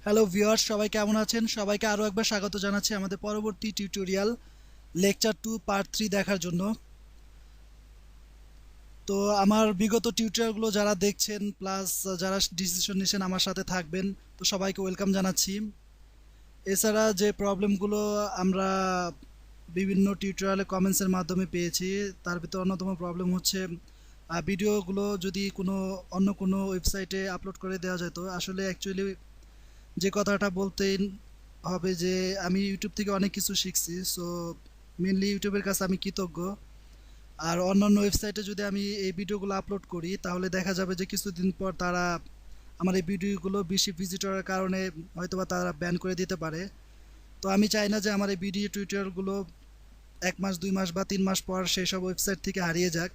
Hello viewers, সবাই কেমন আছেন? সবাইকে আরও একবার স্বাগত জানাচ্ছি আমাদের পরবর্তী টিউটোরিয়াল লেকচার 2 পার্ট 3 দেখার জন্য। তো আমার বিগত টিউটোরিয়ালগুলো যারা দেখছেন প্লাস যারা ডিসিশন নিয়েছেন আমার সাথে থাকবেন, তো সবাইকে ওয়েলকাম জানাচ্ছি। এছাড়া যে প্রবলেমগুলো আমরা বিভিন্ন টিউটোরিয়ালে কমেন্টসের মাধ্যমে পেয়েছি, তার ভিতরে অন্যতম প্রবলেম হচ্ছে ভিডিওগুলো যদি অন্য কোনো ওয়েবসাইটে আপলোড করে দেওয়া যেত। আসলে অ্যাকচুয়ালি যে কথাটা বলতেই হবে যে আমি ইউটিউব থেকে অনেক কিছু শিখছি, সো মেনলি ইউটিউবের কাছে আমি কৃতজ্ঞ। আর অন্যান্য ওয়েবসাইটে যদি আমি এই ভিডিওগুলো আপলোড করি তাহলে দেখা যাবে যে কিছুদিন পর তারা আমার এই ভিডিওগুলো বেশি ভিজিটরের কারণে হয়তোবা তারা ব্যান করে দিতে পারে। তো আমি চাই না যে আমার এই ভিডিও টিউটোরিয়ালগুলো 1 মাস 2 মাস বা 3 মাস পর সেই সব ওয়েবসাইট থেকে হারিয়ে যাক।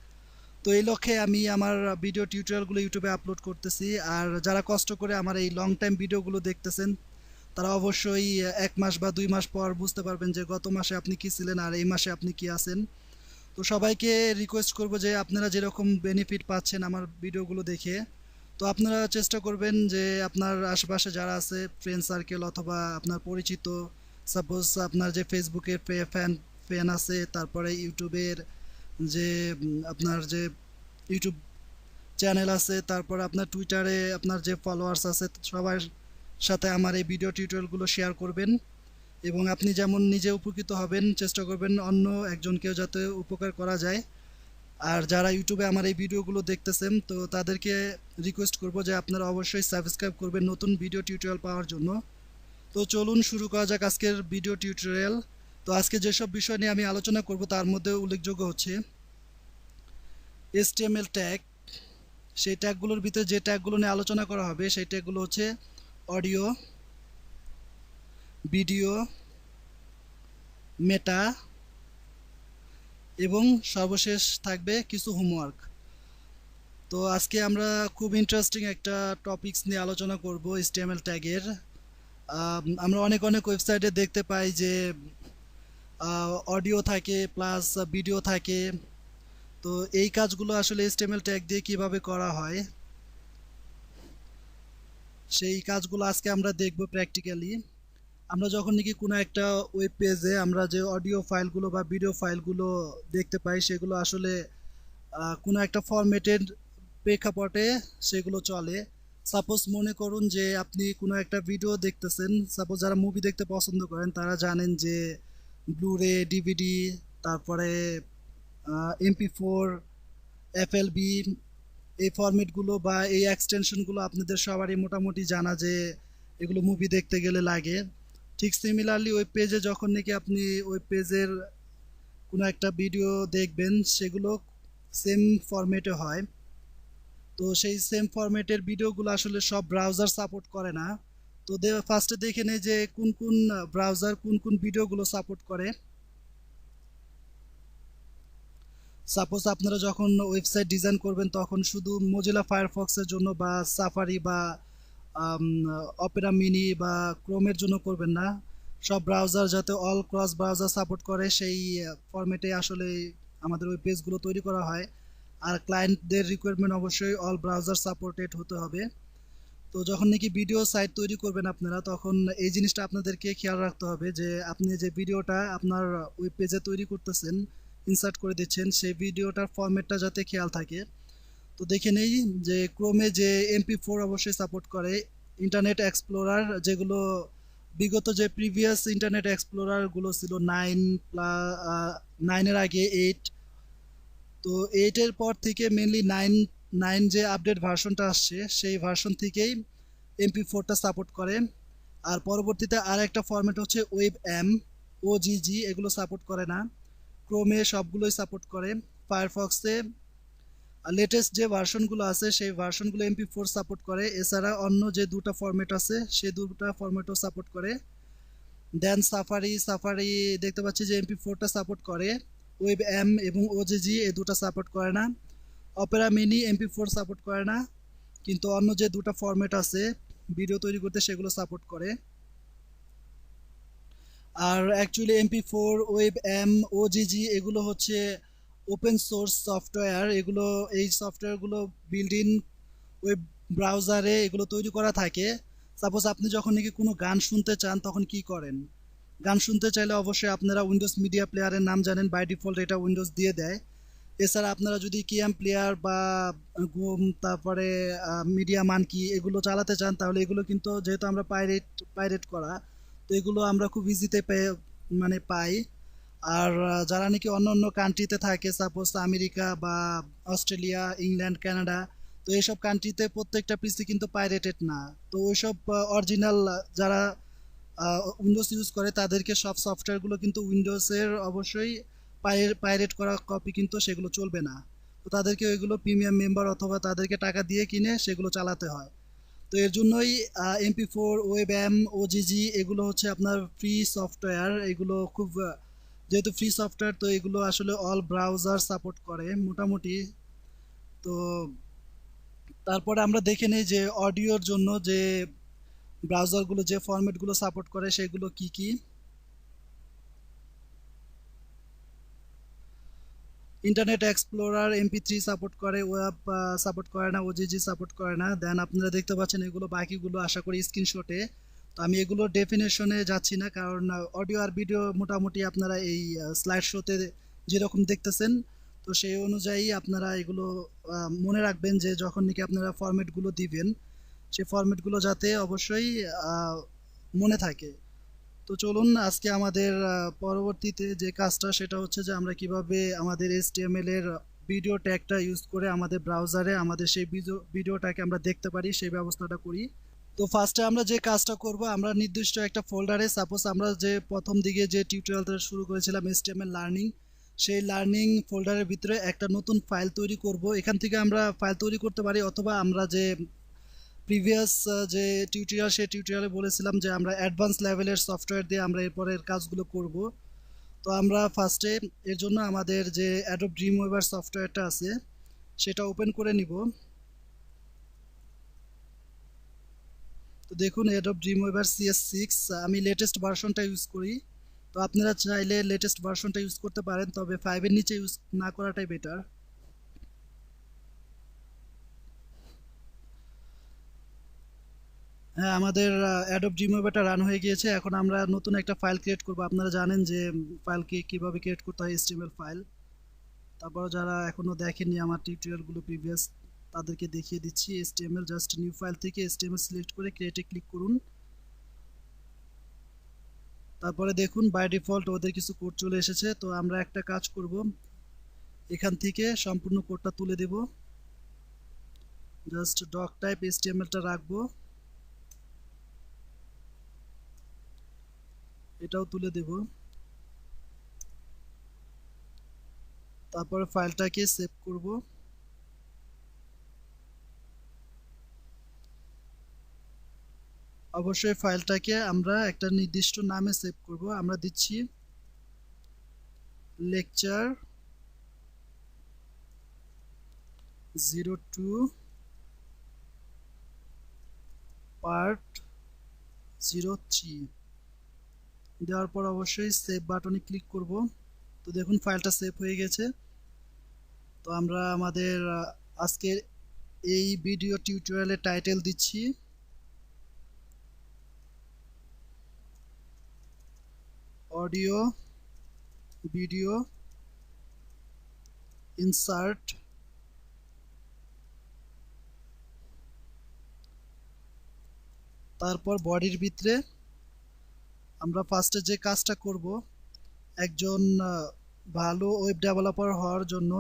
তো এই লক্ষ্যে আমি আমার ভিডিও টিউটোরিয়ালগুলো ইউটিউবে আপলোড করতেছি। আর যারা কষ্ট করে আমার এই লং টাইম ভিডিওগুলো দেখতেছেন তারা অবশ্যই 1 মাস বা 2 মাস পর বুঝতে পারবেন যে গত মাসে আপনি কি ছিলেন আর এই মাসে আপনি কি আছেন। তো সবাইকে রিকোয়েস্ট করব যে আপনারা যেরকম বেনিফিট পাচ্ছেন আমার ভিডিওগুলো দেখে, তো আপনারা চেষ্টা করবেন যে আপনার আশেপাশে যারা আছে ফ্রেন্ড সার্কেল অথবা আপনার পরিচিত, সাপোজ আপনার যে ফেসবুকের ফ্যান আছে, তারপরে ইউটিউবের যে আপনার যে ইউটিউব চ্যানেল আছে, তারপর আপনার টুইটারে আপনার যে ফলোয়ার্স আছে, সবার সাথে আমার এই ভিডিও টিউটোরিয়ালগুলো শেয়ার করবেন। এবং আপনি যেমন নিজে উপকৃত হবেন, চেষ্টা করবেন অন্য একজনকেও যাতে উপকার করা যায়। আর যারা ইউটিউবে আমার এই ভিডিওগুলো দেখতেছেন, তো তাদেরকে রিকোয়েস্ট করব যে আপনারা অবশ্যই সাবস্ক্রাইব করবেন নতুন ভিডিও টিউটোরিয়াল পাওয়ার জন্য। তো চলুন শুরু করা যাক আজকের ভিডিও টিউটোরিয়াল। তো আজকে যেসব বিষয় নিয়ে আমি আলোচনা করব তার মধ্যে উল্লেখযোগ্য হচ্ছে HTML ট্যাগ। সেই ট্যাগগুলোর ভিতরে যে ট্যাগগুলো নিয়ে আলোচনা করা হবে সেই ট্যাগগুলো হচ্ছে অডিও, ভিডিও, মেটা এবং সর্বশেষ থাকবে কিছু হোমওয়ার্ক। তো আজকে আমরা খুব ইন্টারেস্টিং একটা টপিকস নিয়ে আলোচনা করব HTML ট্যাগের। আমরা অনেক অনেক ওয়েবসাইটে দেখতে পাই যে অডিও থাকে প্লাস ভিডিও থাকে। তো এই কাজগুলো আসলে HTML ট্যাগ দিয়ে কিভাবে করা হয় সেই কাজগুলো আজকে আমরা দেখব প্র্যাকটিক্যালি। আমরা যখন নাকি কোনো একটা ওয়েব পেজে আমরা যে অডিও ফাইলগুলো বা ভিডিও ফাইলগুলো দেখতে পাই সেগুলো আসলে কোনো একটা ফরম্যাটের প্রেক্ষাপটে সেগুলো চলে। সাপোজ মনে করুন যে আপনি কোনো একটা ভিডিও দেখতেছেন, সাপোজ যারা মুভি দেখতে পছন্দ করেন তারা জানেন যে ব্লুরে, ডিভিডি, তারপরে MP4, FLB, এই ফরম্যাটগুলো বা এই এক্সটেনশনগুলো আপনাদের সবারই মোটামুটি জানা যে এগুলো মুভি দেখতে গেলে লাগে। ঠিক সিমিলারলি ওয়েব পেজে যখন নাকি আপনি ওয়েব পেজের কোনো একটা ভিডিও দেখবেন সেগুলো সেম ফরম্যাটে হয়। তো সেই সেম ফরম্যাটের ভিডিওগুলো আসলে সব ব্রাউজার সাপোর্ট করে না। তো ফার্স্টে দেখে নেই যে কোন কোন ব্রাউজার কোন কোন ভিডিওগুলো সাপোর্ট করে। সাপোজ আপনারা যখন ওয়েবসাইট ডিজাইন করবেন তখন শুধু মোজিলা ফায়ারফক্সের জন্য বা সাফারি বা অপেরা মিনি বা ক্রোমের জন্য করবেন না। সব ব্রাউজার যাতে অল ক্রস ব্রাউজার সাপোর্ট করে সেই ফরম্যাটে আসলে আমাদের ওই পেজগুলো তৈরি করা হয়। আর ক্লায়েন্টদের রিকোয়ারমেন্ট অবশ্যই অল ব্রাউজার সাপোর্টেড হতে হবে। তো যখন নাকি ভিডিও সাইট তৈরি করবেন আপনারা, তখন এই জিনিসটা আপনাদেরকে খেয়াল রাখতে হবে যে আপনি যে ভিডিওটা আপনার ওয়েব পেজে তৈরি করতেছেন, ইনসার্ট করে দিচ্ছেন, সেই ভিডিওটার ফরম্যাটটা যাতে খেয়াল থাকে। তো দেখে নেই যে ক্রোমে যে MP4 অবশ্যই সাপোর্ট করে, ইন্টারনেট এক্সপ্লোরার যেগুলো বিগত যে প্রিভিয়াস ইন্টারনেট এক্সপ্লোরারগুলো ছিল 9 এর আগে 8, তো 8-এর পর থেকে মেনলি 9 যে আপডেট ভার্সনটা আসছে সেই ভার্সন থেকেই MP4টা সাপোর্ট করে। আর পরবর্তীতে আর একটা ফরম্যাট হচ্ছে ওয়েব এম, OGG, এগুলো সাপোর্ট করে না। ক্রোমে সবগুলোই সাপোর্ট করে। ফায়ারফক্সে লেটেস্ট যে ভার্সনগুলো আছে সেই ভার্সনগুলো MP4 সাপোর্ট করে। এছাড়া অন্য যে দুটো ফরম্যাট আছে সেই দুটো ফরম্যাটও সাপোর্ট করে। দেন সাফারি দেখতে পাচ্ছি যে MP4টা সাপোর্ট করে, ওয়েব এম এবং OGG এই দুটো সাপোর্ট করে না। অপেরা মিনি MP4 সাপোর্ট করে না, কিন্তু অন্য যে দুটো ফরম্যাট আছে ভিডিও তৈরি করতে সেগুলো সাপোর্ট করে। আর actually MP4, WebM, OGG এগুলো হচ্ছে ওপেন সোর্স সফটওয়্যার। এই সফটওয়্যারগুলো বিল্ড ইন ওয়েব ব্রাউজারে এগুলো তৈরি করা থাকে। সাপোজ আপনি যখন নাকি কোনো গান শুনতে চান তখন কি করেন? গান শুনতে চাইলে অবশ্যই আপনারা উইন্ডোজ মিডিয়া প্লেয়ারের নাম জানেন, বাই ডিফল্ট এটা উইন্ডোজ দিয়ে দেয়। এছাড়া আপনারা যদি কিয়াম প্লেয়ার বা গুম তারপরে মিডিয়া মানকি এগুলো চালাতে চান তাহলে এগুলো কিন্তু যেহেতু আমরা পাইরেট করা, তো এগুলো আমরা খুব ইজিতে মানে পাই। আর যারা নাকি অন্য অন্য কান্ট্রিতে থাকে, সাপোজ আমেরিকা বা অস্ট্রেলিয়া, ইংল্যান্ড, কানাডা, তো এইসব কান্ট্রিতে প্রত্যেকটা পিসি কিন্তু পাইরেটেড না। তো ওইসব অরিজিনাল যারা উইন্ডোজ ইউজ করে তাদেরকে সব সফটওয়্যারগুলো কিন্তু উইন্ডোজের অবশ্যই পাইরেট করা কপি কিন্তু সেগুলো চলবে না। তো তাদেরকে ওইগুলো প্রিমিয়াম মেম্বার অথবা তাদেরকে টাকা দিয়ে কিনে সেগুলো চালাতে হয়। তো এর জন্যই MP4, ওয়েব ওজিজি এগুলো হচ্ছে আপনার ফ্রি সফটওয়্যার। এগুলো খুব যেহেতু ফ্রি সফটওয়্যার, তো এগুলো আসলে অল ব্রাউজার সাপোর্ট করে মোটামুটি। তো তারপরে আমরা দেখে নেই যে অডিওর জন্য যে ব্রাউজারগুলো যে ফরম্যাটগুলো সাপোর্ট করে সেগুলো কি কি। ইন্টারনেট এক্সপ্লোরার MP3 সাপোর্ট করে, ওয়েব সাপোর্ট করে না, ওজিজি সাপোর্ট করে না। দেন আপনারা দেখতে পাচ্ছেন এগুলো বাকিগুলো আশা করি স্ক্রিনশটে। তো আমি এগুলো ডেফিনেশনে যাচ্ছি না, কারণ অডিও আর ভিডিও মোটামুটি আপনারা এই স্লাইড শোতে যেরকম দেখতেছেন, তো সেই অনুযায়ী আপনারা এগুলো মনে রাখবেন যে যখন নাকি আপনারা ফরম্যাটগুলো দিবেন সেই ফরম্যাটগুলো যাতে অবশ্যই মনে থাকে। তো চলুন আজকে আমাদের পরবর্তীতে যে কাজটা সেটা হচ্ছে যে আমরা কিভাবে আমাদের HTML এর ভিডিও ট্যাগটা ইউজ করে আমাদের ব্রাউজারে আমাদের সেই ভিডিওটাকে আমরা দেখতে পারি সেই ব্যবস্থাটা করি। তো ফার্স্টে আমরা যে কাজটা করব, আমরা নির্দিষ্ট একটা ফোল্ডারে, সাপোজ আমরা যে প্রথম দিকে যে টিউটোরিয়ালটা শুরু করেছিলাম HTML লার্নিং, সেই লার্নিং ফোল্ডারের ভিতরে একটা নতুন ফাইল তৈরি করব। এখান থেকে আমরা ফাইল তৈরি করতে পারি, অথবা আমরা যে প্রিভিয়াস যে টিউটোরিয়াল সেই টিউটোরিয়ালে বলেছিলাম যে আমরা অ্যাডভান্স লেভেলের সফটওয়্যার দিয়ে আমরা এরপরের কাজগুলো করব। তো আমরা ফার্স্টে এর জন্য আমাদের যে অ্যাডোব ড্রিমওয়েভার সফটওয়্যারটা আছে সেটা ওপেন করে নিব। তো দেখুন অ্যাডোব ড্রিমওয়েভার CS6, আমি লেটেস্ট ভার্সনটা ইউজ করি। তো আপনারা চাইলে লেটেস্ট ভার্সনটা ইউজ করতে পারেন, তবে 5 এর নিচে ইউজ না করাটাই বেটার। হ্যাঁ, আমাদের অ্যাডোব ড্রিমওয়েভারটা রান হয়ে গিয়েছে। এখন আমরা নতুন একটা ফাইল ক্রিয়েট করব। আপনারা জানেন যে ফাইলকে কিভাবে ক্রিয়েট করতে হয়, HTML ফাইল। তারপর যারা এখনো দেখেননি আমার টিউটোরিয়ালগুলো প্রিভিয়াস, তাদেরকে দেখিয়ে দিচ্ছি। HTML জাস্ট নিউ ফাইল থেকে HTML সিলেক্ট করে ক্রিয়েটে ক্লিক করুন। তারপরে দেখুন বাই ডিফল্ট ওদের কিছু কোড চলে এসেছে। তো আমরা একটা কাজ করব, এখান থেকে সম্পূর্ণ কোডটা তুলে দেব। জাস্ট ডক টাইপ HTMLটা রাখবো, এটাও তুলে দেব। তারপরে ফাইলটাকে সেভ করব। অবশ্যই ফাইলটাকে আমরা একটা নির্দিষ্ট নামে সেভ করব। আমরা দিচ্ছি লেকচার 02 পার্ট 03 দেওয়ার পর অবশ্যই সেভ বাটনে ক্লিক করব। তো দেখুন ফাইলটা সেভ হয়ে গেছে। তো আমরা আমাদের আজকের এই ভিডিও টিউটোরিয়ালের টাইটেল দিচ্ছি অডিও ভিডিও ইনসার্ট। তারপর বডির ভিতরে আমরা ফার্স্টে যে কাজটা করব, একজন ভালো ওয়েব ডেভেলপার হওয়ার জন্য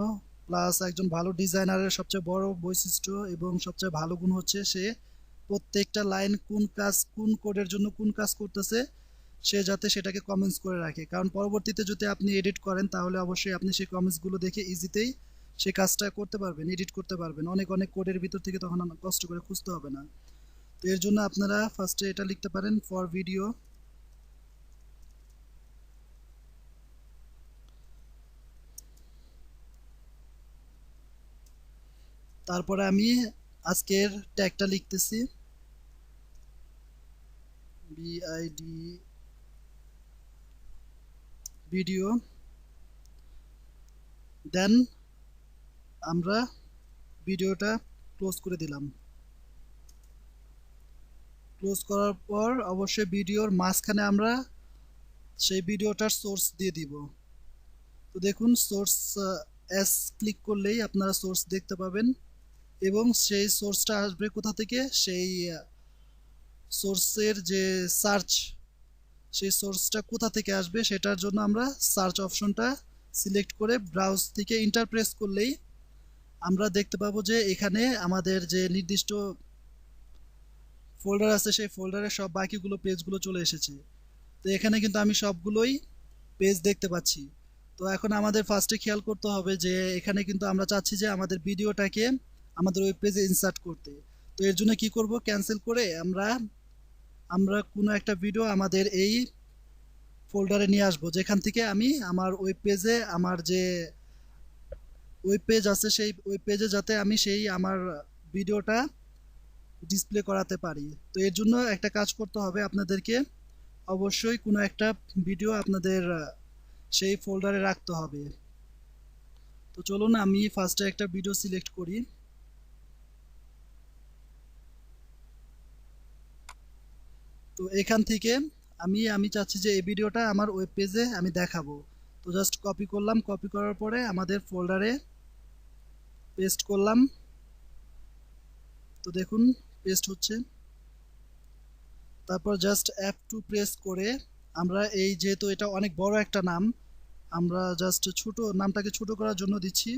প্লাস একজন ভালো ডিজাইনারের সবচেয়ে বড় বৈশিষ্ট্য এবং সবচেয়ে ভালো গুণ হচ্ছে সে প্রত্যেকটা লাইন কোন কাজ, কোন কোডের জন্য কোন কাজ করতেছে সে যাতে সেটাকে কমেন্টস করে রাখে। কারণ পরবর্তীতে যদি আপনি এডিট করেন তাহলে অবশ্যই আপনি সেই কমেন্টসগুলো দেখে ইজিতেই সেই কাজটা করতে পারবেন, এডিট করতে পারবেন। অনেক অনেক কোডের ভিতর থেকে তখন কষ্ট করে খুঁজতে হবে না। তো এর জন্য আপনারা ফার্স্টে এটা লিখতে পারেন ফর ভিডিও। তারপরে আমি আজকের ট্যাগটা লিখতেছি বিআইডি ভিডিও। দেন আমরা ভিডিওটা ক্লোজ করে দিলাম। ক্লোজ করার পর অবশ্যই ভিডিওর মাঝখানে আমরা সেই ভিডিওটার সোর্স দিয়ে দিব। তো দেখুন সোর্স এস ক্লিক করলেই আপনারা সোর্স দেখতে পাবেন এবং সেই সোর্সটা আসবে কোথা থেকে, সেই সোর্সের যে সার্চ, সেই সোর্সটা কোথা থেকে আসবে সেটার জন্য আমরা সার্চ অপশনটা সিলেক্ট করে ব্রাউজ থেকে ইন্টারপ্রেস করলেই আমরা দেখতে পাবো যে এখানে আমাদের যে নির্দিষ্ট ফোল্ডার আছে সেই ফোল্ডারে সব বাকিগুলো পেজগুলো চলে এসেছে। তো এখানে কিন্তু আমি সবগুলোই পেজ দেখতে পাচ্ছি। তো এখন আমাদের ফার্স্টে খেয়াল করতে হবে যে এখানে কিন্তু আমরা চাচ্ছি যে আমাদের ভিডিওটাকে আমাদের ওয়েব পেজে ইনসার্ট করতে। তো এর জন্য কি করব, ক্যান্সেল করে আমরা কোনো একটা ভিডিও আমাদের এই ফোল্ডারে নিয়ে আসবো, যেখান থেকে আমি আমার ওয়েব পেজে আমার যে ওয়েব পেজ আছে সেই ওয়েব পেজে যাতে আমি সেই আমার ভিডিওটা ডিসপ্লে করাতে পারি। তো এর জন্য একটা কাজ করতে হবে আপনাদেরকে, অবশ্যই কোনো একটা ভিডিও আপনাদের সেই ফোল্ডারে রাখতে হবে। তো চলুন আমি ফার্স্টে একটা ভিডিও সিলেক্ট করি। তো এখান থেকে আমি চাচ্ছি যে এই ভিডিওটা আমার ওয়েব পেজে আমি দেখাবো। তো জাস্ট কপি করলাম, কপি করার পরে আমাদের ফোল্ডারে পেস্ট করলাম। তো দেখুন পেস্ট হচ্ছে। তারপর জাস্ট F2 প্রেস করে আমরা এই, যেহেতু এটা অনেক বড় একটা নাম, আমরা জাস্ট নামটাকে ছোট করার জন্য দিচ্ছি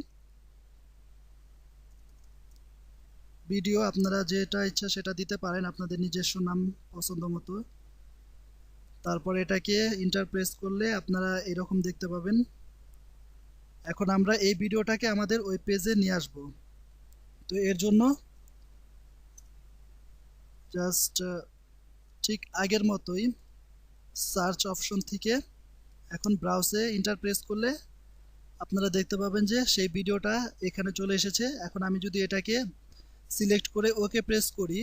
ভিডিও। আপনারা যেটা ইচ্ছা সেটা দিতে পারেন, আপনাদের নিজস্ব নাম পছন্দ মতো। তারপর এটাকে ইন্টার প্রেস করলে আপনারা এরকম দেখতে পাবেন। এখন আমরা এই ভিডিওটাকে আমাদের ওয়েব পেজে নিয়ে আসব। তো এর জন্য জাস্ট ঠিক আগের মতোই সার্চ অপশন থেকে এখন ব্রাউজে ইন্টার প্রেস করলে আপনারা দেখতে পাবেন যে সেই ভিডিওটা এখানে চলে এসেছে। এখন আমি যদি এটাকে সিলেক্ট করে ওকে প্রেস করি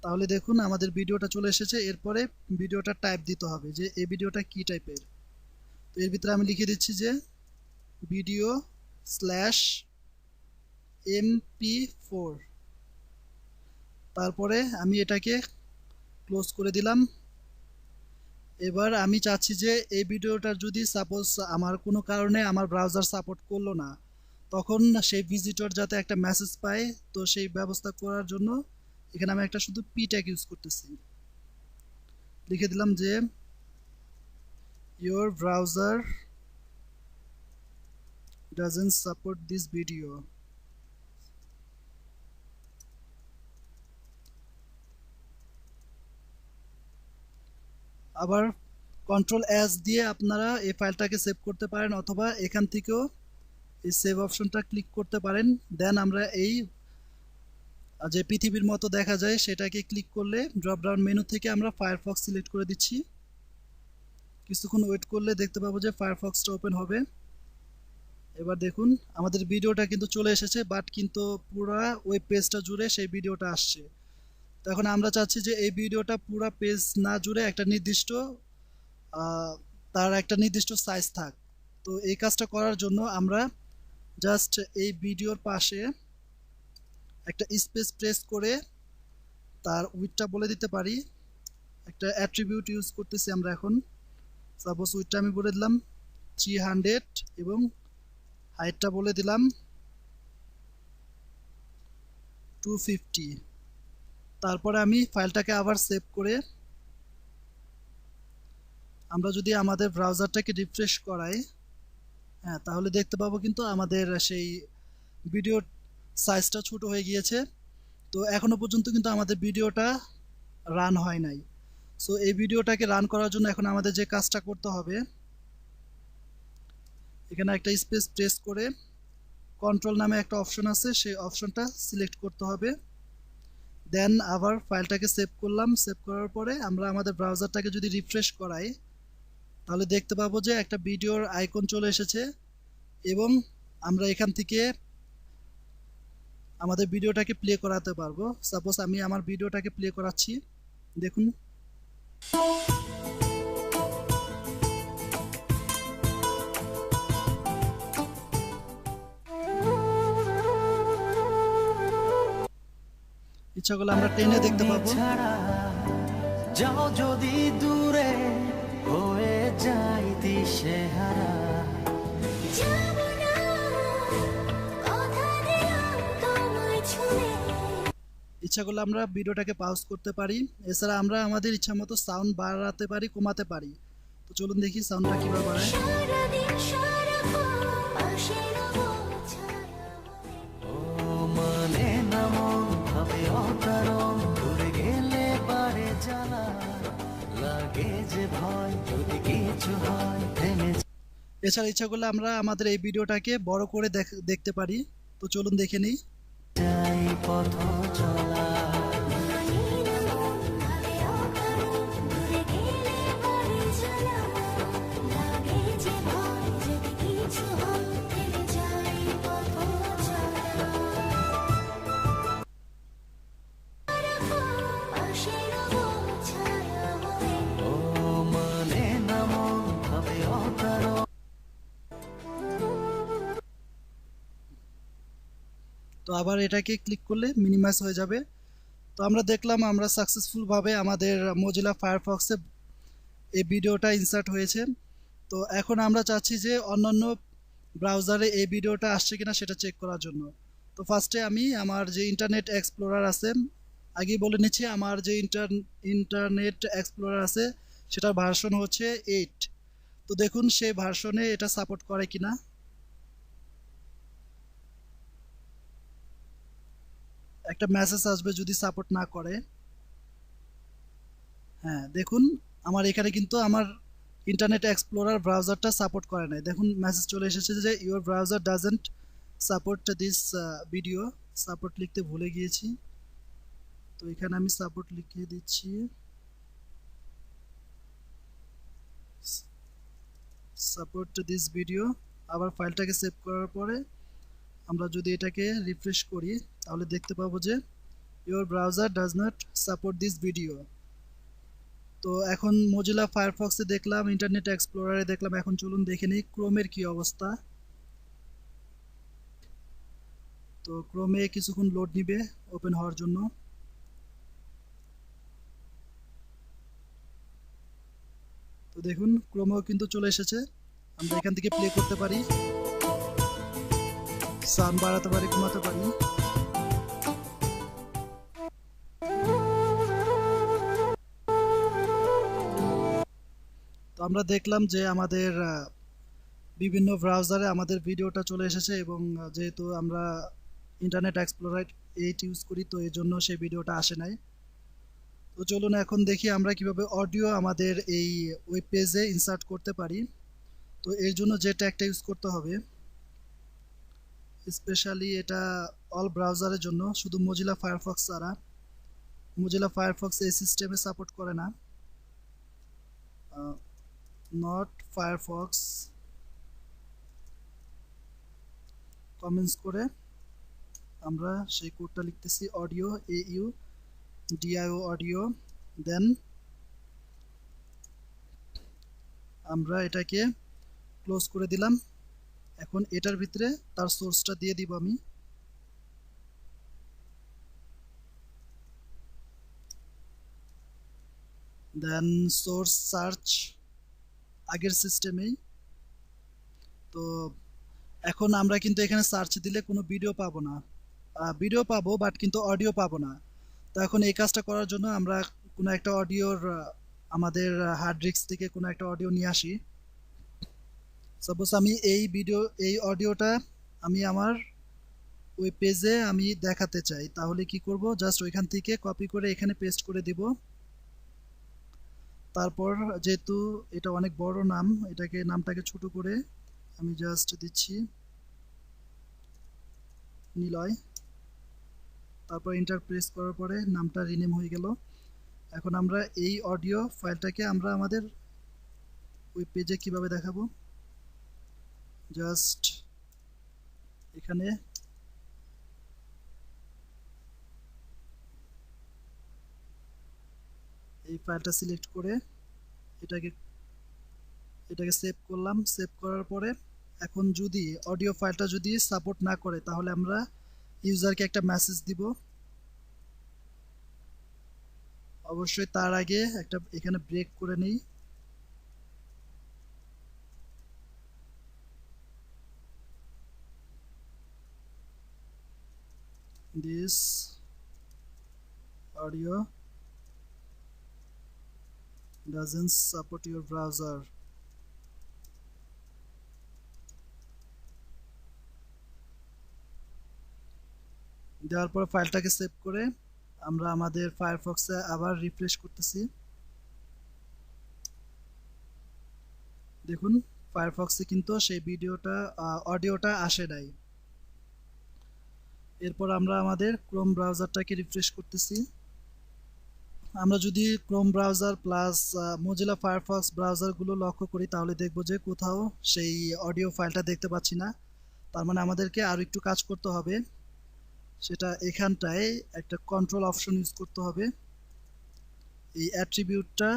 তাহলে দেখুন আমাদের ভিডিওটা চলে এসেছে। এরপরে ভিডিওটা টাইপ দিতে হবে যে এই ভিডিওটা কি টাইপের। তো এর ভিতরে আমি লিখে দিচ্ছি যে ভিডিও স্ল্যাশ MP4। তারপরে আমি এটাকে ক্লোজ করে দিলাম। এবার আমি চাচ্ছি যে এই ভিডিওটার যদি সাপোজ আমার কোনো কারণে আমার ব্রাউজার সাপোর্ট করলো না, তখন সেই ভিজিটর যাতে একটা মেসেজ পায়, তো সেই ব্যবস্থা করার জন্য এখানে আমি একটা শুধু পি ট্যাগ ইউজ করতেছি। লিখে দিলাম যে your browser doesn't support this video। আবার Ctrl+S দিয়ে আপনারা এই ফাইলটাকে সেভ করতে পারেন, অথবা এখান থেকেও এই সেভ অপশনটা ক্লিক করতে পারেন। দেন আমরা এই যে পৃথিবীর মতো দেখা যায় সেটাকে ক্লিক করলে ড্রপ ডাউন মেনু থেকে আমরা ফায়ারফক্স সিলেক্ট করে দিচ্ছি। কিছুক্ষণ ওয়েট করলে দেখতে পাবো যে ফায়ারফক্সটা ওপেন হবে। এবার দেখুন আমাদের ভিডিওটা কিন্তু চলে এসেছে, বাট কিন্তু পুরো ওয়েব পেজটা জুড়ে সেই ভিডিওটা আসছে। তো এখন আমরা চাচ্ছি যে এই ভিডিওটা পুরো পেজ না জুড়ে একটা নির্দিষ্ট তার একটা নির্দিষ্ট সাইজ থাক। তো এই কাজটা করার জন্য আমরা জাস্ট এই ভিডিওর পাশে একটা স্পেস প্রেস করে তার উইডথটা বলে দিতে পারি। একটা অ্যাট্রিবিউট ইউজ করতেছি আমরা এখন। সাপোজ উইডথটা আমি বলে দিলাম 300 এবং হাইটটা বলে দিলাম 250। তারপরে আমি ফাইলটাকে আবার সেভ করে আমরা যদি আমাদের ব্রাউজারটাকে রিফ্রেশ করাই, হ্যাঁ, তাহলে দেখতে পাবো কিন্তু আমাদের সেই ভিডিওর সাইজটা ছোট হয়ে গিয়েছে। তো এখনো পর্যন্ত কিন্তু আমাদের ভিডিওটা রান হয় নাই। সো এই ভিডিওটাকে রান করার জন্য এখন আমাদের যে কাজটা করতে হবে, এখানে একটা স্পেস প্রেস করে কন্ট্রোল নামে একটা অপশন আছে, সেই অপশনটা সিলেক্ট করতে হবে। দেন আবার ফাইলটাকে সেভ করলাম। সেভ করার পরে আমরা আমাদের ব্রাউজারটাকে যদি রিফ্রেশ করাই তাহলে দেখতে পাবো যে একটা ভিডিওর আইকন চলে এসেছে এবং আমরা এখান থেকে আমাদের ভিডিওটাকে প্লে করাতে পারবো। সাপোজ আমি আমার ভিডিওটাকে প্লে করাচ্ছি, দেখুন। ইচ্ছা করলে আমরা টেনে দেখতে পাবো। যাও যদি দূরে হয়ে যাই দিশেহারা, ইচ্ছা করলে আমরা ভিডিওটাকে পাউজ করতে পারি। এছাড়া আমরা আমাদের ইচ্ছা মতো সাউন্ড বাড়াতে পারি, কমাতে পারি। তো চলুন দেখি সাউন্ডটা কিভাবে বাড়ায়। ও মানে না মন ভাবে অকারণ, দূরে গেলে পারে জ্বালা, লাগে যে ভয় যদি কিছু হয় থেমে এছাড়া ইচ্ছা করলে আমরা আমাদের এই ভিডিওটাকে বড় করে দেখতে পারি। তো চলুন দেখে নিই। যাই পথ চলা। ও মানে না মন ভাবে অকারণ। তো আবার এটাকে ক্লিক করলে মিনিমাইজ হয়ে যাবে। তো আমরা দেখলাম আমরা সাকসেসফুল ভাবে আমাদের মজিলা ফায়ারফক্সে এই ভিডিওটা ইনসার্ট হয়েছে। তো এখন আমরা চাচ্ছি যে অন্যান্য ব্রাউজারে এই ভিডিওটা আসছে কিনা সেটা চেক করার জন্য। তো ফার্স্টে আমি আমার যে ইন্টারনেট এক্সপ্লোরার আছে, আগেই বলে নিচ্ছি আমার যে ইন্টারনেট এক্সপ্লোরার আছে সেটার ভার্সন হচ্ছে 8। তো দেখুন সেই ভার্সনে এটা সাপোর্ট করে কিনা। একটা মেসেজ আসবে যদি সাপোর্ট না করে। হ্যাঁ দেখুন আমার এখানে কিন্তু আমার ইন্টারনেট এক্সপ্লোরার ব্রাউজারটা সাপোর্ট করে নাই। দেখুন মেসেজ চলে এসেছে যে your browser doesn't support this video. Support লিখতে ভুলে গিয়েছি, তো এখানে আমি সাপোর্ট লিখে দিচ্ছি। Support this video. আবার ফাইলটাকে সেভ করার পরে আমরা যদি এটাকে রিফ্রেশ করি তাহলে দেখতে পাবো যে your browser does not support this video. তো এখন মজিলা ফায়ারফক্সে দেখলাম, ইন্টারনেট এক্সপ্লোরারে দেখলাম, এখন চলুন দেখে নিই ক্রোমের কি অবস্থা। তো ক্রোমে কিছুক্ষণ লোড নিবে ওপেন হওয়ার জন্য। তো দেখুন ক্রোমেও কিন্তু চলে এসেছে। আমরা এখান থেকে প্লে করতে পারি, সাউন্ড বাড়াতে পারি, কমাতে পারি। তো আমরা দেখলাম যে আমাদের বিভিন্ন ব্রাউজারে আমাদের ভিডিওটা চলে এসেছে এবং যেহেতু আমরা ইন্টারনেট এক্সপ্লোরার 8 ইউজ করি তো এই জন্য সেই ভিডিওটা আসে নাই। তো চলুন এখন দেখি আমরা কিভাবে অডিও আমাদের এই ওয়েব পেজে ইনসার্ট করতে পারি। তো এর জন্য যে ট্যাগটা ইউজ করতে হবে, স্পেশালি এটা অল ব্রাউজারের জন্য, শুধু মজিলা ফায়ারফক্স ছাড়া। মজিলা ফায়ারফক্স এই সিস্টেমে সাপোর্ট করে না। নট ফায়ারফক্স কমেন্টস করে আমরা সেই কোডটা লিখতেছি অডিও AU DIO অডিও। দেন আমরা এটাকে ক্লোজ করে দিলাম। এখন এটার ভিতরে তার সোর্সটা দিয়ে দিব আমি। দেন সোর্স সার্চ আগের সিস্টেমেই। তো এখন আমরা কিন্তু এখানে সার্চ দিলে কোনো ভিডিও পাবো না, ভিডিও পাবো বাট কিন্তু অডিও পাবো না। তো এখন এই কাজটা করার জন্য আমরা কোনো একটা অডিওর আমাদের হার্ড ডিস্ক থেকে কোনো একটা অডিও নিয়ে আসি। সাপোজ আমি এই অডিওটা আমি আমার ওই পেজে আমি দেখাতে চাই, তাহলে কি করব, জাস্ট ওইখান থেকে কপি করে এখানে পেস্ট করে দিব। তারপর যেহেতু এটা অনেক বড় নাম, নামটাকে ছোট করে আমি জাস্ট দিচ্ছি নিলয়। তারপর এন্টার প্রেস করার পরে নামটা রিনেম হয়ে গেল। এখন আমরা এই অডিও ফাইলটাকে আমরা আমাদের ওই পেজে কিভাবে দেখাবো, জাস্ট এখানে এই ফাইলটা সিলেক্ট করে এটাকে সেভ করলাম। সেভ করার পরে এখন যদি অডিও ফাইলটা যদি সাপোর্ট না করে তাহলে আমরা ইউজারকে একটা মেসেজ দিব অবশ্যই তার আগে একটা এখানে ব্রেক করে নেই। This audio doesn't support your browser। দেওয়ার পর ফাইলটাকে সেভ করে আমরা আমাদের ফায়ারফক্সে আবার রিফ্রেশ করতেছি। দেখুন ফায়ারফক্সে কিন্তু সেই অডিওটা আসে নাই। এরপর আমরা আমাদের ক্রোম ব্রাউজারটাকে রিফ্রেশ করতেছি। আমরা যদি Chrome browser plus Mozilla Firefox ব্রাউজারগুলো লক্ষ্য করি তাহলে দেখব যে কোথাও সেই অডিও ফাইলটা দেখতে পাচ্ছি না। তার মানে আমাদেরকে আরও একটু কাজ করতে হবে। সেটা এখানটায় একটা কন্ট্রোল অপশন ইউজ করতে হবে। এই অ্যাট্রিবিউটটা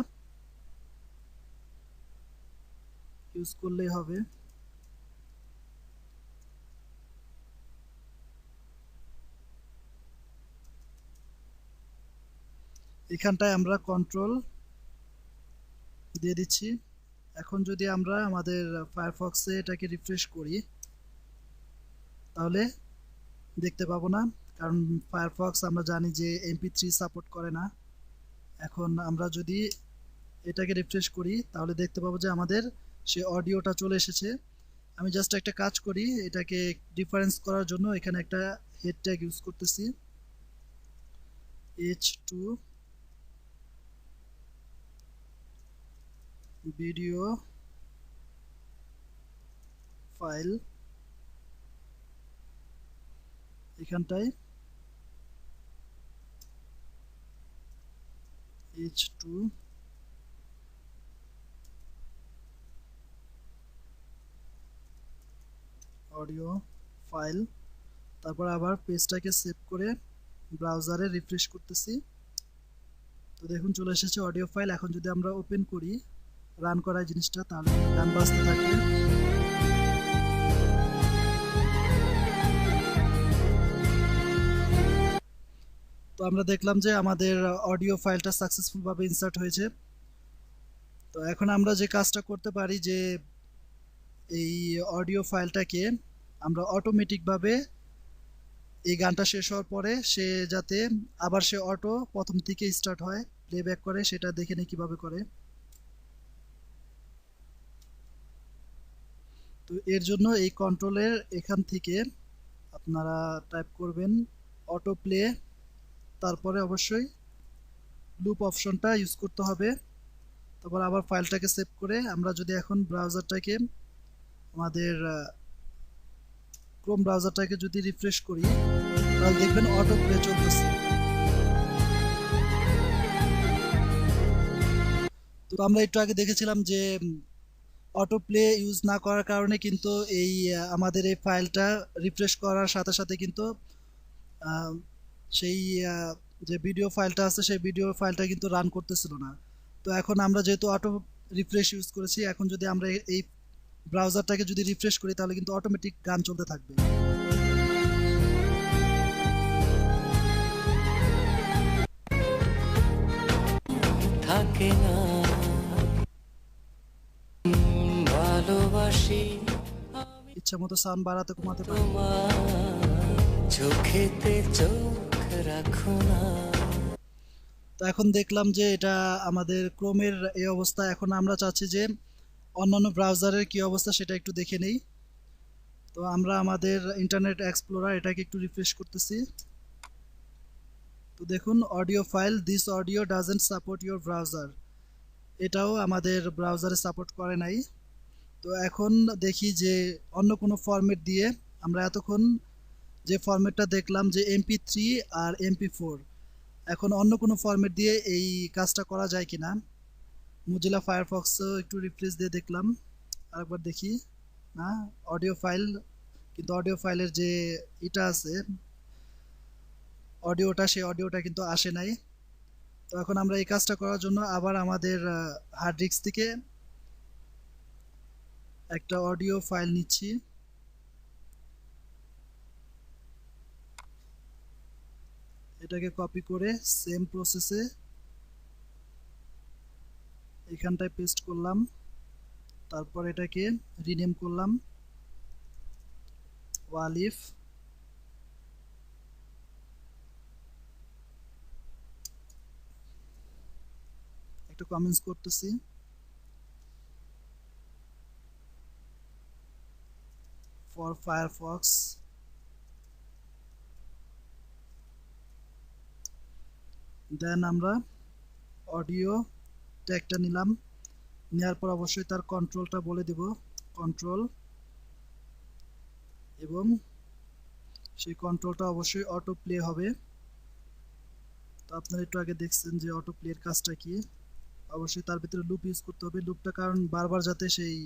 ইউজ করলেই হবে। এখানটায় আমরা কন্ট্রোল দিয়ে দিচ্ছি। এখন যদি আমরা আমাদের ফায়ারফক্সে এটাকে রিফ্রেশ করি তাহলে দেখতে পাবো না, কারণ ফায়ারফক্স আমরা জানি যে MP3 সাপোর্ট করে না। এখন আমরা যদি এটাকে রিফ্রেশ করি তাহলে দেখতে পাবো যে আমাদের সে অডিওটা চলে এসেছে। আমি জাস্ট একটা কাজ করি, এটাকে ডিফারেন্স করার জন্য এখানে একটা হেড ট্যাগ ইউজ করতেছি, H2 ভিডিও ফাইল। এখানটায় H2 অডিও ফাইল। তারপর আবার পেজটাকে সেভ করে ব্রাউজারে রিফ্রেশ করতেছি। তো দেখুন চলে এসেছে অডিও ফাইল। এখন যদি আমরা ওপেন করি, রান করার জিনিসটা, তাহলে গান বাজতে থাকবে। তো আমরা দেখলাম যে আমাদের অডিও ফাইলটা সাকসেসফুল ভাবে ইনসার্ট হয়েছে। তো এখন আমরা যে কাজটা করতে পারি যে এই অডিও ফাইলটাকে আমরা অটোমেটিকভাবে এই গানটা শেষ হওয়ার পরে সে যাতে আবার সে প্রথম থেকে স্টার্ট হয়, প্লেব্যাক করে, সেটা দেখে নিই কিভাবে করে। তো এর জন্য এই কন্ট্রোলের এখান থেকে আপনারা টাইপ করবেন অটো প্লে, তারপরে অবশ্যই লুপ অপশনটা ইউজ করতে হবে। তারপর আবার ফাইলটাকে সেভ করে আমরা যদি এখন ব্রাউজারটাকে আমাদের ক্রোম ব্রাউজারটাকে যদি রিফ্রেশ করি তাহলে দেখবেন অটো প্লে চলতেছে। তো আমরা একটু আগে দেখেছিলাম যে অটো প্লে ইউজ না করার কারণে কিন্তু এই আমাদের এই ফাইলটা রিফ্রেশ করার সাথে সাথে কিন্তু সেই যে ভিডিও ফাইলটা আছে সেই ভিডিও ফাইলটা কিন্তু রান করতেছিল না। তো এখন আমরা যেহেতু অটো রিফ্রেশ ইউজ করেছি, এখন যদি আমরা এই ব্রাউজারটাকে যদি রিফ্রেশ করি তাহলে কিন্তু অটোমেটিক গান চলতে থাকবে। থাকে না ভালোবাসি ইচ্ছা মতো সাউন্ড বাড়াতে কমাতে পারি। তোমার চোখেতে চোখ রাখো না। তো এখন দেখলাম যে এটা আমাদের ক্রোমের এই অবস্থা। এখন আমরা চাচ্ছি যে অন্যান্য ব্রাউজারের কি অবস্থা সেটা একটু দেখে নেই। তো আমরা আমাদের ইন্টারনেট এক্সপ্লোরার এটাকে একটু রিফ্রেশ করতেছি। তো দেখুন audio file this audio doesn't support your browser, এটাও আমাদের ব্রাউজারে সাপোর্ট করে নাই। তো এখন দেখি যে অন্য কোনো ফরম্যাট দিয়ে আমরা এতক্ষণ যে ফরম্যাটটা দেখলাম যে MP3 আর MP4, এখন অন্য কোনো ফরম্যাট দিয়ে এই কাজটা করা যায় কিনা। মোজিলা ফায়ারফক্সও একটু রিফ্রেশ দিয়ে দেখলাম, আরেকবার দেখি। না, অডিও ফাইল, কিন্তু অডিও ফাইলের যে এটা আছে অডিওটা, সেই অডিওটা কিন্তু আসে নাই। তো এখন আমরা এই কাজটা করার জন্য আবার আমাদের হার্ড ডিস্ক থেকে একটা অডিও ফাইল নিচ্ছি। এটাকে কপি করে সেম প্রসেসে এখানটায় পেস্ট করলাম, তারপর এটাকে রিনেম করলাম ওয়ালিফ। একটু কমেন্টস করতেছি। ফর ফায়ারফক্স, দেন আমরা অডিও ট্যাগটা নিলাম, নেওয়ার পর অবশ্যই তার কন্ট্রোলটা বলে দিব, কন্ট্রোল, এবং সেই কন্ট্রোলটা অবশ্যই অটো প্লে হবে। তো আপনারা একটু আগে দেখছেন যে অটো প্লের কাজটা কি। অবশ্যই তার ভিতরে লুপ ইউজ করতে হবে, লুপটা কারণ বারবার যাতে সেই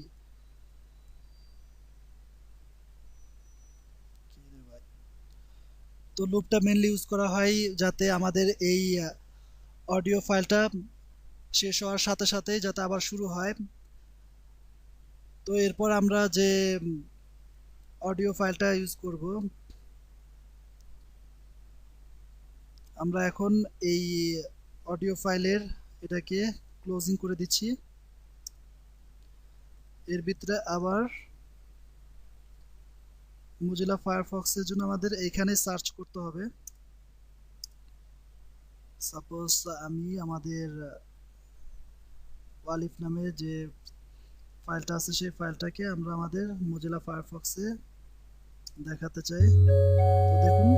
তো লুপটা মেনলি ইউজ করা হয় যাতে আমাদের এই অডিও ফাইলটা শেষ হওয়ার সাথে সাথেই যাতে আবার শুরু হয়। তো এরপর আমরা যে অডিও ফাইলটা ইউজ করব, আমরা এখন এই অডিও ফাইলের এটাকে ক্লোজিং করে দিচ্ছি। এর ভিতরে আবার মোজিলা ফায়ারফক্সের জন্য আমাদের এইখানে সার্চ করতে হবে। সাপোজ আমি আমাদের ওয়ালিফ নামে যে ফাইলটা আছে সেই ফাইলটাকে আমরা আমাদের মোজিলা ফায়ারফক্সে দেখাতে চাই। তো দেখুন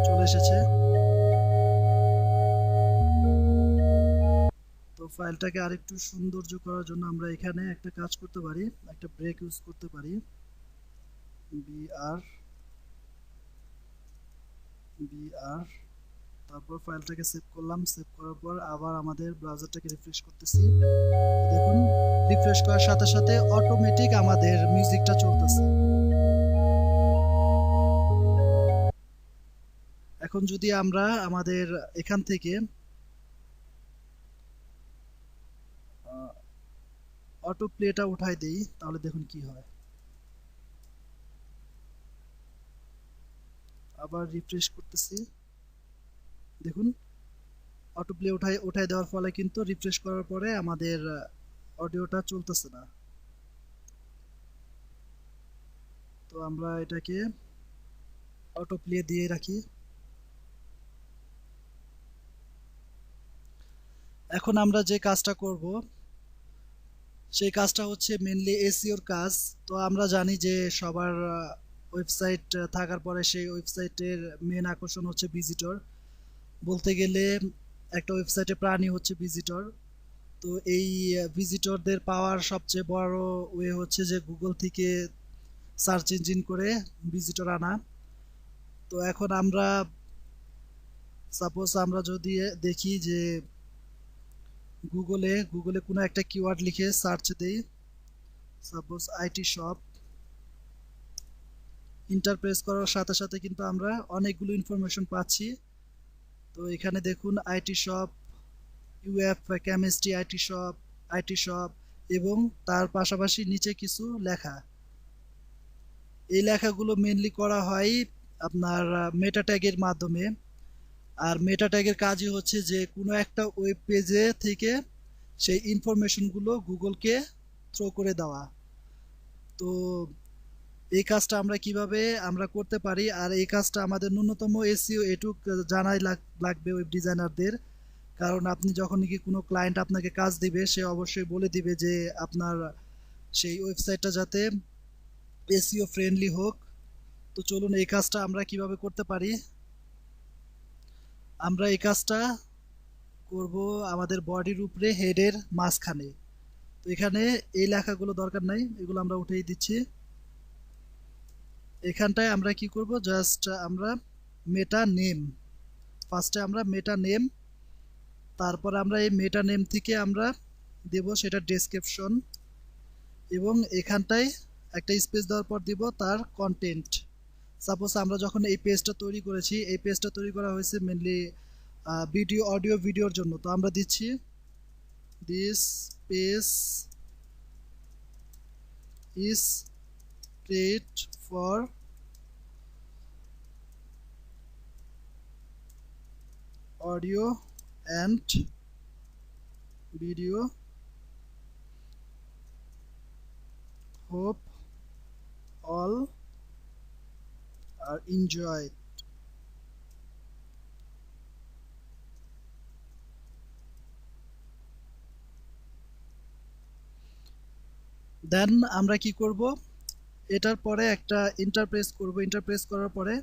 চলে এসেছে। তো ফাইলটাকে আরেকটু সৌন্দর্য করার জন্য আমরা এখানে একটা কাজ করতে পারি, একটা ব্রেক ইউজ করতে পারি, বিআর বিআর, তারপর ফাইলটাকে সেভ করলাম। সেভ করার পর আবার আমাদের ব্রাউজারটাকে রিফ্রেশ করতেছি। দেখুন রিফ্রেশ করার সাথে সাথে অটোমেটিক আমাদের মিউজিকটা চলতেছে। এখন যদি আমরা আমাদের এখান থেকে অটো প্লেটা উঠাই দেই তাহলে দেখুন কি হয়। আবার রিফ্রেশ করতেছি, দেখুন অটো প্লে উঠাই দেওয়ার ফলে কিন্তু রিফ্রেশ করার পরে আমাদের অডিওটা চলতেছে না। তো আমরা এটাকে অটো প্লে দিয়ে রাখি। এখন আমরা যে কাজটা করব সেই কাজটা হচ্ছে মেনলি এসইওর কাজ। তো আমরা জানি যে সবার ওয়েবসাইট থাকার পরে সেই ওয়েবসাইটের মেন আকর্ষণ হচ্ছে ভিজিটর। বলতে গেলে একটা ওয়েবসাইটে প্রাণী হচ্ছে ভিজিটর। তো এই ভিজিটরদের পাওয়ার সবচেয়ে বড় ওয়ে হচ্ছে যে গুগল থেকে সার্চ ইঞ্জিন করে ভিজিটর আনা। তো এখন আমরা সাপোজ আমরা যদি দেখি যে গুগলে কোনো একটা কিওয়ার্ড লিখে সার্চ দেই, suppose IT shop, inter press করার সাথে সাথে কিন্তু আমরা অনেকগুলো ইনফরমেশন পাচ্ছি। তো এখানে দেখুন IT shop, UF chemistry IT shop এবং তার পাশাপাশি নিচে কিছু লেখা। এই লেখাগুলো মেনলি করা হয় আপনার মেটা ট্যাগের মাধ্যমে। আর মেটা ট্যাগের কাজই হচ্ছে যে কোনো একটা ওয়েব পেজে থেকে সেই ইনফরমেশনগুলো গুগলকে থ্রো করে দেওয়া। তো এই কাজটা আমরা কিভাবে আমরা করতে পারি, আর এই কাজটা আমাদের ন্যূনতম এসইও এটুক জানাই লাগবে ওয়েব ডিজাইনারদের। কারণ আপনি যখন নাকি কোনো ক্লায়েন্ট আপনাকে কাজ দিবে সে অবশ্যই বলে দিবে যে আপনার সেই ওয়েবসাইটটা যাতে এসইও ফ্রেন্ডলি হোক। তো চলুন এই কাজটা আমরা কিভাবে করতে পারি। আমরা এই কাজটা করব আমাদের বডির উপরে হেডের মাঝখানে। তো এখানে এই লেখাগুলো দরকার নাই, এগুলো আমরা উঠিয়ে দিচ্ছি। এখানটায় আমরা কি করব, জাস্ট আমরা মেটা নেম, ফার্স্টে আমরা মেটা নেম, তারপর আমরা এই মেটা নেম থেকে আমরা দেব সেটা ডেসক্রিপশন, এবং এখানটায় একটা স্পেস দেওয়ার পর দিব তার কন্টেন্ট। সাপোজ আমরা যখন এই পেজটা তৈরি করেছি, এই পেজটা তৈরি করা হয়েছে মেনলি ভিডিওর জন্য। তো আমরা দিচ্ছি this page is create for audio and video hope all are enjoy. Then আমরা কি করব, এটার পরে একটা ইন্টারপ্রেস করব। ইন্টারপ্রেস করার পরে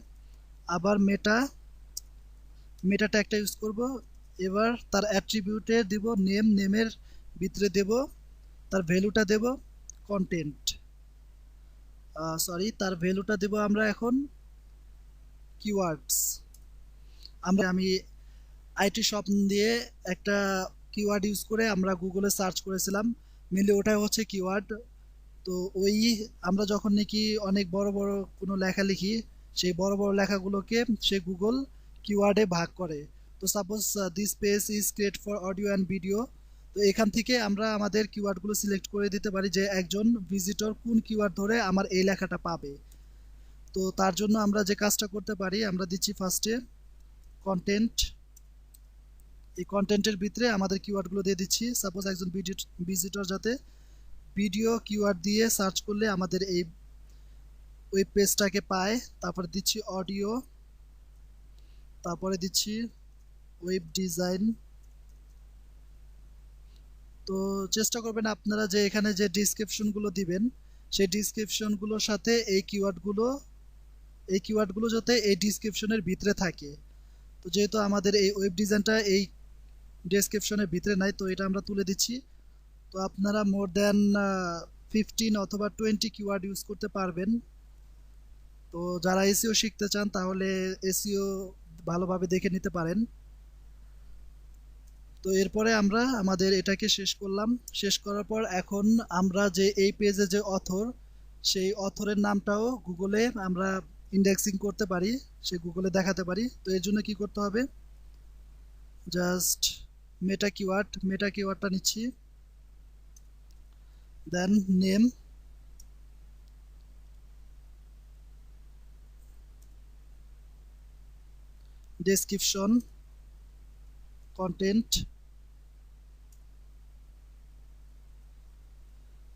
আবার মেটা ট্যাগটা ইউজ করব। এবার তার অ্যাট্রিবিউটে দিব নেম, নেমের ভিতরে দেব তার ভ্যালুটা দেব কন্টেন্ট, সরি তার ভ্যালুটা দেব আমরা এখন কিওয়ার্ডস। আমি আইটি শপ দিয়ে একটা কিওয়ার্ড ইউজ করে আমরা গুগলে সার্চ করেছিলাম, মেনলি ওটাই হচ্ছে কিওয়ার্ড। তো ওই আমরা যখন নাকি অনেক বড় বড় কোনো লেখা লিখি, সেই বড় বড় লেখাগুলোকে সে গুগল কিওয়ার্ডে ভাগ করে। তো suppose this page is create for audio and video, তো এখান থেকে আমরা আমাদের কিওয়ার্ডগুলো সিলেক্ট করে দিতে পারি যে একজন ভিজিটর কোন কিওয়ার্ড ধরে আমার এই লেখাটা পাবে। তো তার জন্য আমরা যে কাজটা করতে পারি, আমরা দিচ্ছি ফার্স্টে কন্টেন্ট। এই কন্টেন্টের ভিতরে আমাদের কিওয়ার্ডগুলো দিয়ে দিচ্ছি। সাপোজ একজন ভিজিটর যাতে ভিডিও কিওয়ার্ড দিয়ে সার্চ করলে আমাদের এই ওয়েব পেজটাকে পায়। তারপরে দিচ্ছি অডিও, তারপরে দিচ্ছি ওয়েব ডিজাইন। তো চেষ্টা করবেন আপনারা যে এখানে যে ডিসক্রিপশনগুলো দিবেন, সেই ডিসক্রিপশনগুলোর সাথে এই কিওয়ার্ডগুলো যাতে এই ডিসক্রিপশনের ভিতরে থাকে। তো যেহেতু আমাদের এই ওয়েব ডিজাইনটা এই ডেসক্রিপশনের ভিতরে নাই, তো এটা আমরা তুলে দিচ্ছি। তো আপনারা মোর দ্যান 15 অথবা 20 কিওয়ার্ড ইউজ করতে পারবেন। তো যারা এসইও শিখতে চান তাহলে এসইও ভালোভাবে দেখে নিতে পারেন। তো এরপরে আমরা আমাদের এটাকে শেষ করলাম। শেষ করার পর এখন আমরা যে এই পেজে যে অথর, সেই অথরের নামটাও গুগলে আমরা ইন্ডেক্সিং করতে পারি, সে গুগলে দেখাতে পারি। তো এর জন্য কি করতে হবে, জাস্ট মেটা কিওয়ার্ডটা নিচ্ছি, দেন নেম, ডেসক্রিপশন, কন্টেন্ট।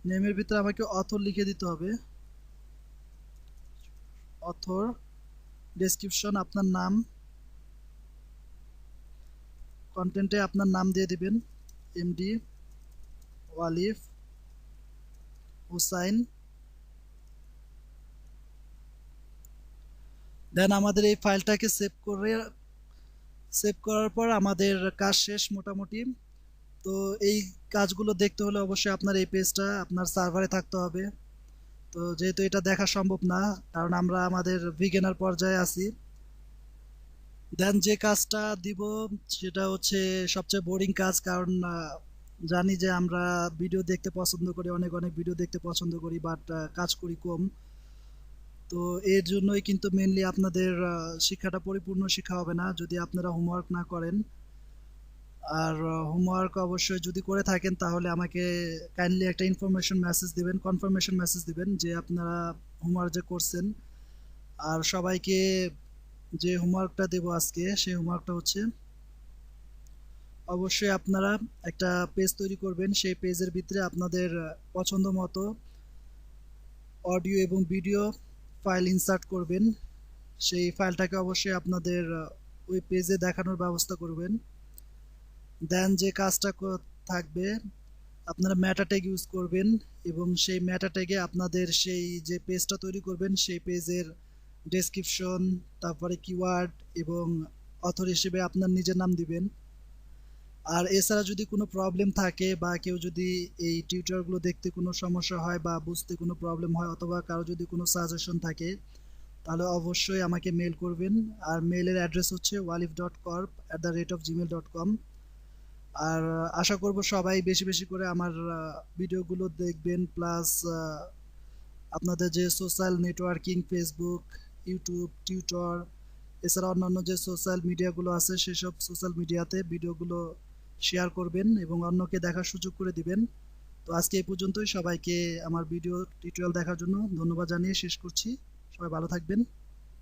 নেমের ভিতরে আমাকে অথর লিখে দিতে হবে, অথর। ডেসক্রিপশন আপনার নাম, কন্টেন্টে আপনার নাম দিয়ে দিবেন এমডি ওয়ালিফ হুসাইন। দেন আমাদের এই ফাইলটাকে সেভ করার পর আমাদের কাজ শেষ মোটামুটি। তো এই কাজগুলো দেখতে হলে অবশ্যই আপনার এই পেজটা আপনার সার্ভারে থাকতে হবে। তো যেহেতু এটা দেখা সম্ভব না, কারণ আমরা আমাদের বিগিনার পর্যায়ে আছি। দেন যে কাজটা দিব সেটা হচ্ছে সবচেয়ে বোরিং কাজ, কারণ জানি যে আমরা ভিডিও দেখতে পছন্দ করি, অনেক অনেক ভিডিও দেখতে পছন্দ করি, বাট কাজ করি কম। তো এর জন্যই কিন্তু মেনলি আপনাদের শিক্ষাটা পরিপূর্ণ শিক্ষা হবে না যদি আপনারা হোমওয়ার্ক না করেন। আর হোমওয়ার্ক অবশ্যই যদি করে থাকেন তাহলে আমাকে কাইন্ডলি একটা কনফার্মেশন মেসেজ দিবেন যে আপনারা হোমওয়ার্ক যে করছেন। আর সবাইকে যে হোমওয়ার্কটা দেব আজকে, সেই হোমওয়ার্কটা হচ্ছে অবশ্যই আপনারা একটা পেজ তৈরি করবেন। সেই পেজের ভিতরে আপনাদের পছন্দ মতো অডিও এবং ভিডিও ফাইল ইনসার্ট করবেন। সেই ফাইলটাকে অবশ্যই আপনাদের ওই পেজে দেখানোর ব্যবস্থা করবেন। দেন যে কাজটা থাকবে, আপনারা মেটা ট্যাগ ইউজ করবেন এবং সেই মেটা ট্যাগে আপনাদের সেই যে পেজটা তৈরি করবেন সেই পেজের ডেসক্রিপশন, তারপরে কিওয়ার্ড এবং অথর হিসেবে আপনার নিজের নাম দিবেন। আর এছাড়া যদি কোনো প্রবলেম থাকে বা কেউ যদি এই টিউটোরিয়ালগুলো দেখতে কোনো সমস্যা হয় বা বুঝতে কোনো প্রবলেম হয়, অথবা কারো যদি কোনো সাজেশন থাকে, তাহলে অবশ্যই আমাকে মেল করবেন। আর মেলের অ্যাড্রেস হচ্ছে walif.corp@gmail.com। আর আশা করব সবাই বেশি বেশি করে আমার ভিডিওগুলো দেখবেন, প্লাস আপনাদের যে social networking, Facebook, YouTube, Twitter, এছাড়া অন্যান্য যে সোশ্যাল মিডিয়াগুলো আছে সেসব সোশ্যাল মিডিয়াতে ভিডিওগুলো শেয়ার করবেন এবং অন্যকে দেখার সুযোগ করে দিবেন। তো আজকে এই পর্যন্তই। সবাইকে আমার ভিডিও টিউটোরিয়াল দেখার জন্য ধন্যবাদ জানিয়ে শেষ করছি। সবাই ভালো থাকবেন।